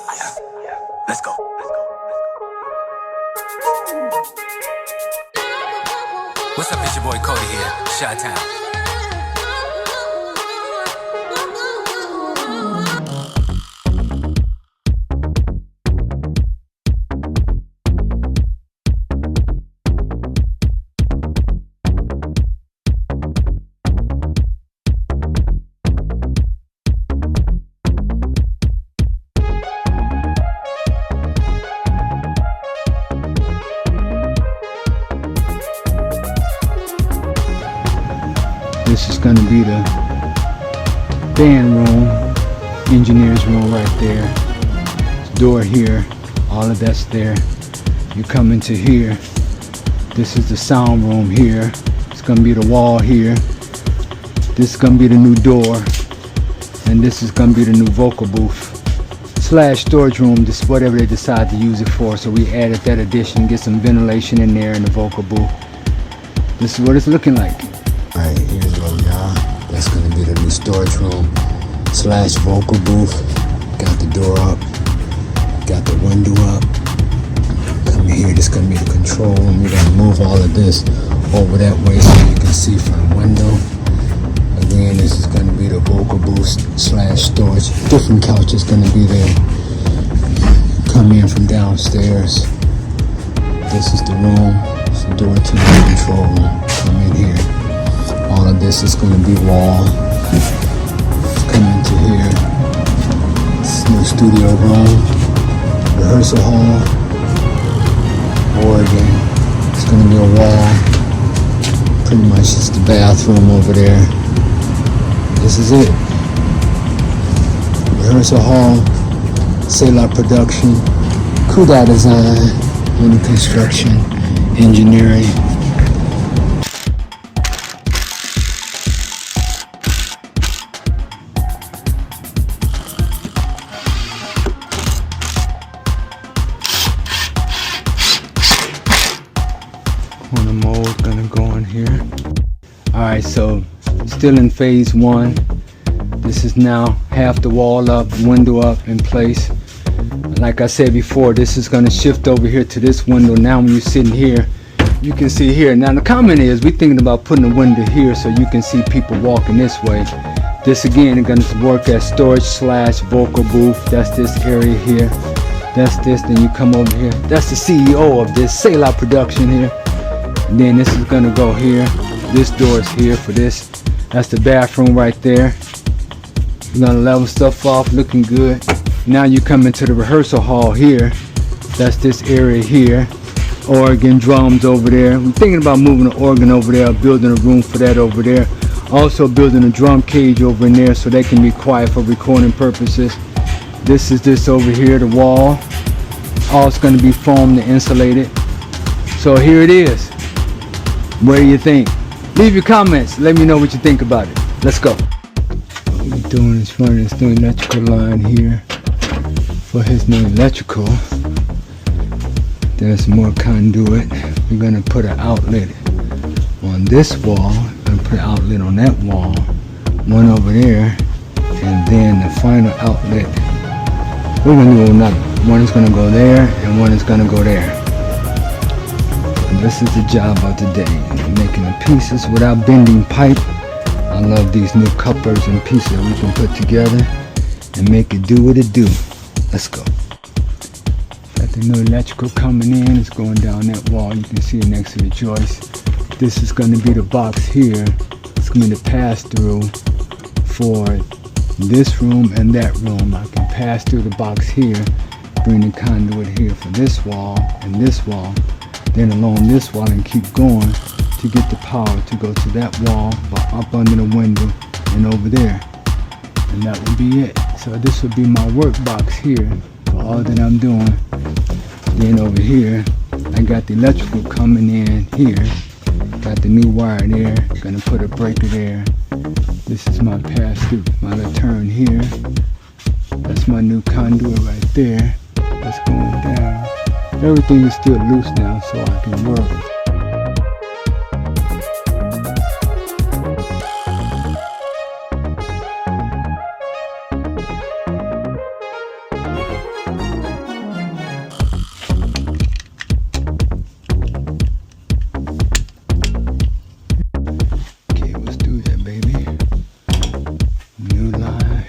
Yeah. Let's go. What's up, it's your boy Cody here, Chi-Town. This is going to be the band room, engineer's room right there. Door here, all of that's there. You come into here. This is the sound room here. It's going to be the wall here. This is going to be the new door. And this is going to be the new vocal booth / storage room, just whatever they decide to use it for. So we added that addition, get some ventilation in there in the vocal booth. This is what it's looking like. Alright, here's what we are. That's going to be the new storage room / vocal booth. Got the door up. Got the window up. Come here, this is going to be the control room. We're going to move all of this over that way so you can see from the window. Again, this is going to be the vocal booth / storage. Different couches going to be there. Come in from downstairs. This is the room. It's the door to the control room. Come in here. All of this is going to be wall. Come into here. This new studio room, rehearsal hall, organ. It's going to be a wall. Pretty much just the bathroom over there. This is it. Rehearsal hall, Sailor production, KODIDesigns, under construction, engineering. Corner mold gonna go in here. Alright, so still in phase 1. This is now half the wall up, window up in place. Like I said before, this is gonna shift over here to this window. Now when you're sitting here, you can see here. Now the comment is, we're thinking about putting a window here so you can see people walking this way. This again is gonna work as storage / vocal booth. That's this area here. That's this, then you come over here. That's the CEO of this Sailor production here. And then this is gonna go here. This door is here for this. That's the bathroom right there. We're gonna level stuff off, looking good. Now you come into the rehearsal hall here. That's this area here. Organ, drums over there. We're thinking about moving the organ over there, building a room for that over there. Also building a drum cage over in there so they can be quiet for recording purposes. This is this over here, the wall. All it's gonna be foamed and insulated. So here it is. What do you think? Leave your comments. Let me know what you think about it. Let's go. What we're doing is running this new electrical line here for his new electrical. There's more conduit. We're gonna put an outlet on this wall. We're gonna put an outlet on that wall. One over there, and then the final outlet. We're gonna do another. One is gonna go there, and one is gonna go there. And this is the job of the day. Making the pieces without bending pipe. I love these new couplers and pieces we can put together and make it do what it do. Let's go. Got the new electrical coming in. It's going down that wall. You can see it next to the joist. This is going to be the box here. It's going to be the pass through for this room and that room. I can pass through the box here, bring the conduit here for this wall and this wall, then along this wall, and keep going to get the power to go to that wall, up under the window and over there. And that would be it. So this would be my work box here for all that I'm doing. Then over here, I got the electrical coming in here. Got the new wire there. Gonna put a breaker there. This is my pass through, my little turn here. That's my new conduit right there. That's going down. Everything is still loose now, so I can work.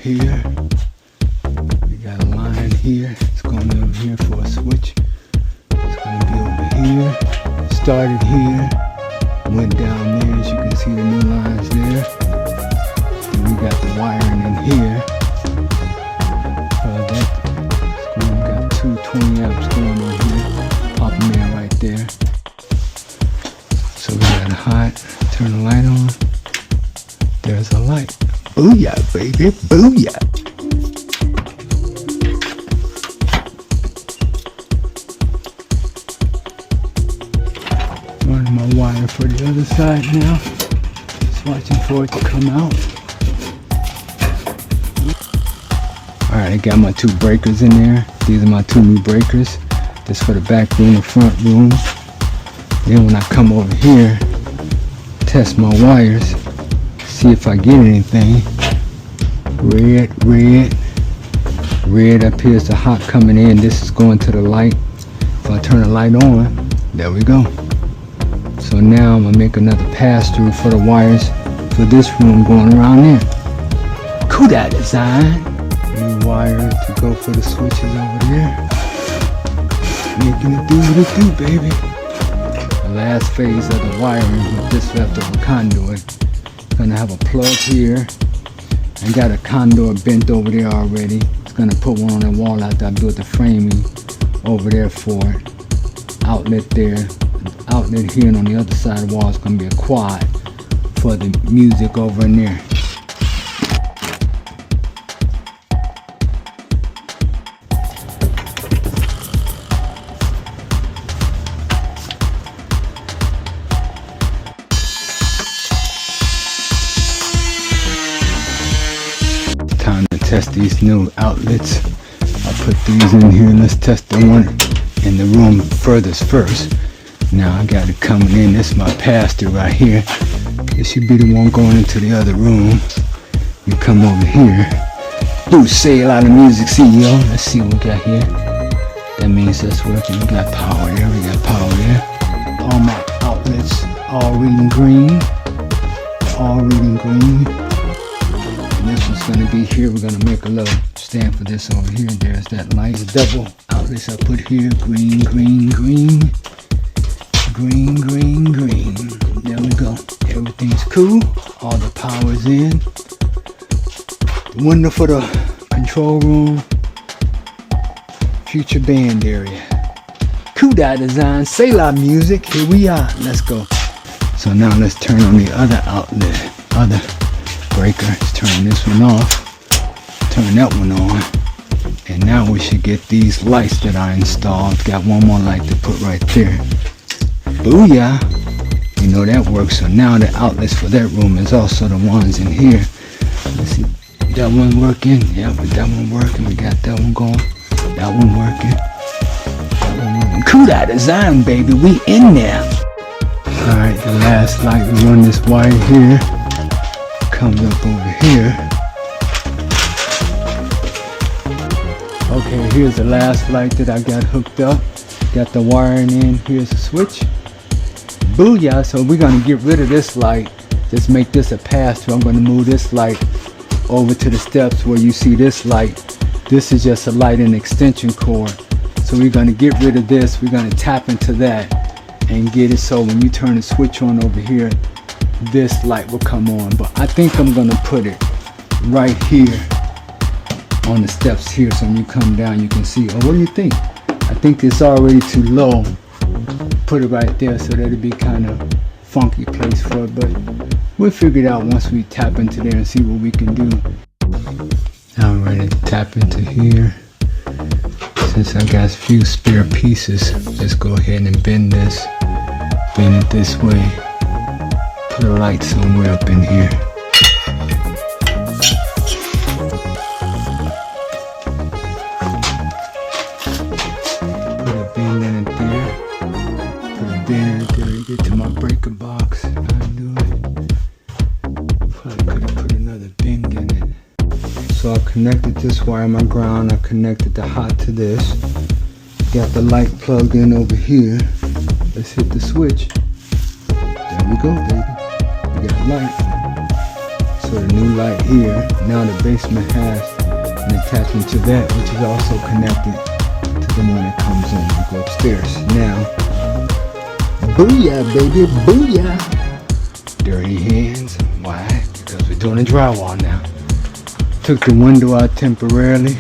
here. We got a line here. It's going over here for a switch. It's going to be over here. Started here. Went down there, as you can see the new lines there. Then we got the wiring in here. We got two 20 amps going on here. Pop them in right there. So we got hot. Turn the light on. There's a light. Booyah, baby, booyah. Running my wire for the other side now. Just watching for it to come out. Alright, I got my two breakers in there. These are my two new breakers. This for the back room and front room. Then when I come over here, test my wires, see if I get anything. Red, red, red up here is the hot coming in. This is going to the light. If I turn the light on, there we go. So now I'm gonna make another pass through for the wires for this room going around there. KODIDesigns. New wire to go for the switches over there. Making it do what it do, baby. The last phase of the wiring with this leftover conduit. Gonna have a plug here. I got a conduit bent over there already. It's gonna put one on the wall after I built the framing over there for it. Outlet there. Outlet here, and on the other side of the wall is gonna be a quad for the music over in there. Time to test these new outlets. I'll put these in here. Let's test the one in the room furthest first. Now I got it coming in. This is my pass through right here. This should be the one going into the other room. You come over here. Bruce, say a lot of music, CEO. Let's see what we got here. That means that's working. We got power there. We got power there. All my outlets all reading green. All reading green. And this one's gonna be here. We're gonna make a little stand for this over here. There's that light. The double outlets I put here. Green, green, green. Green, green, green. There we go. Everything's cool. All the power's in. The window for the control room. Future band area. KODIDesigns. Say lahmusic. Here we are. Let's go. So now let's turn on the other outlet. Other breaker. Let's turn this one off. Turn that one on. And now we should get these lights that I installed. Got one more light to put right there. Booyah! You know that works. So now the outlets for that room is also the ones in here. Let's see. That one working. Yeah, but that one working. We got that one going. That one working. That one working. KODIDesigns, baby. We in there. Alright, the last light. We run this wire here. Comes up over here. Okay, here's the last light that I got hooked up. Got the wiring in. Here's the switch. Booyah! So we're gonna get rid of this light. Just make this a pass through. I'm gonna move this light over to the steps where you see this light. This is just a light and extension cord. So we're gonna get rid of this. We're gonna tap into that and get it so when you turn the switch on over here, this light will come on. But I think I'm gonna put it right here on the steps here, so when you come down you can see. Oh, what do you think? I think it's already too low. Put it right there so that it'd be kind of funky place for it, but we'll figure it out once we tap into there and see what we can do. Now I'm ready to tap into here. Since I got a few spare pieces, let's go ahead and bend this, bend it this way, put a light somewhere up in here. Get to my breaker box. Undo it. Probably could have put another bend in it. So I connected this wire, my ground. I connected the hot to this. Got the light plugged in over here. Let's hit the switch. There we go, baby. We got light. So the new light here, now the basement has an attachment to that, which is also connected to the one that comes in. We go upstairs. Now, booyah, baby, booyah. Dirty hands. Why? Because we're doing a drywall now. Took the window out temporarily.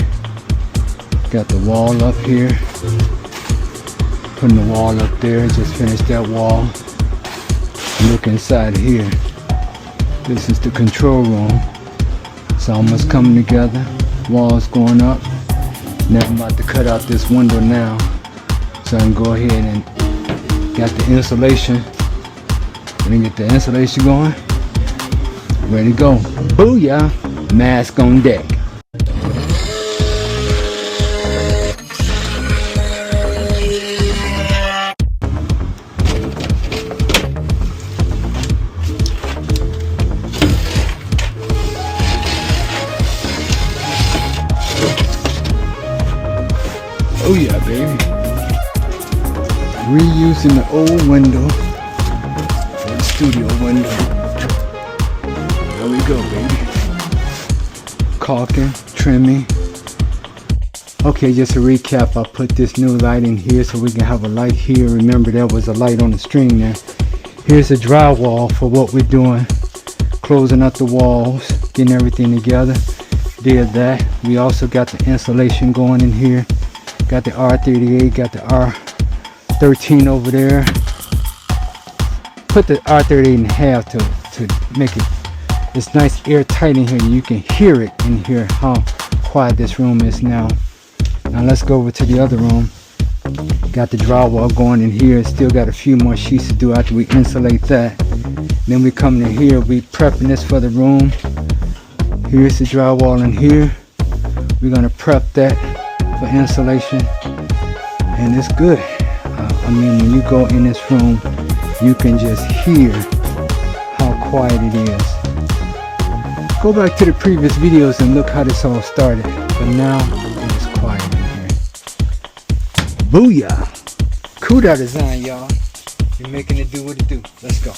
Got the wall up here. Putting the wall up there. Just finished that wall. Look inside here. This is the control room. It's almost coming together. Walls going up. Now I'm about to cut out this window now, so I can go ahead and got the insulation. Gonna get the insulation going. Ready to go. Booyah! Mask on deck. Oh yeah, baby. Reusing the old window for the studio window. There we go, baby. Caulking, trimming. Okay, just to recap, I put this new light in here so we can have a light here. Remember, there was a light on the string there. Here's the drywall for what we're doing. Closing up the walls, getting everything together. Did that. We also got the insulation going in here. Got the R38, got the R13 over there. Put the R38 in half to make it, it's nice airtight in here. You can hear it in here, how quiet this room is now. Now let's go over to the other room. Got the drywall going in here. Still got a few more sheets to do after we insulate that. Then we come in here, we prepping this for the room. Here's the drywall in here. We're gonna prep that for insulation, and it's good. I mean, when you go in this room, you can just hear how quiet it is. Go back to the previous videos and look how this all started, but now it is quiet in here. Booyah! KODIDesigns, y'all. You're making it do what it do. Let's go.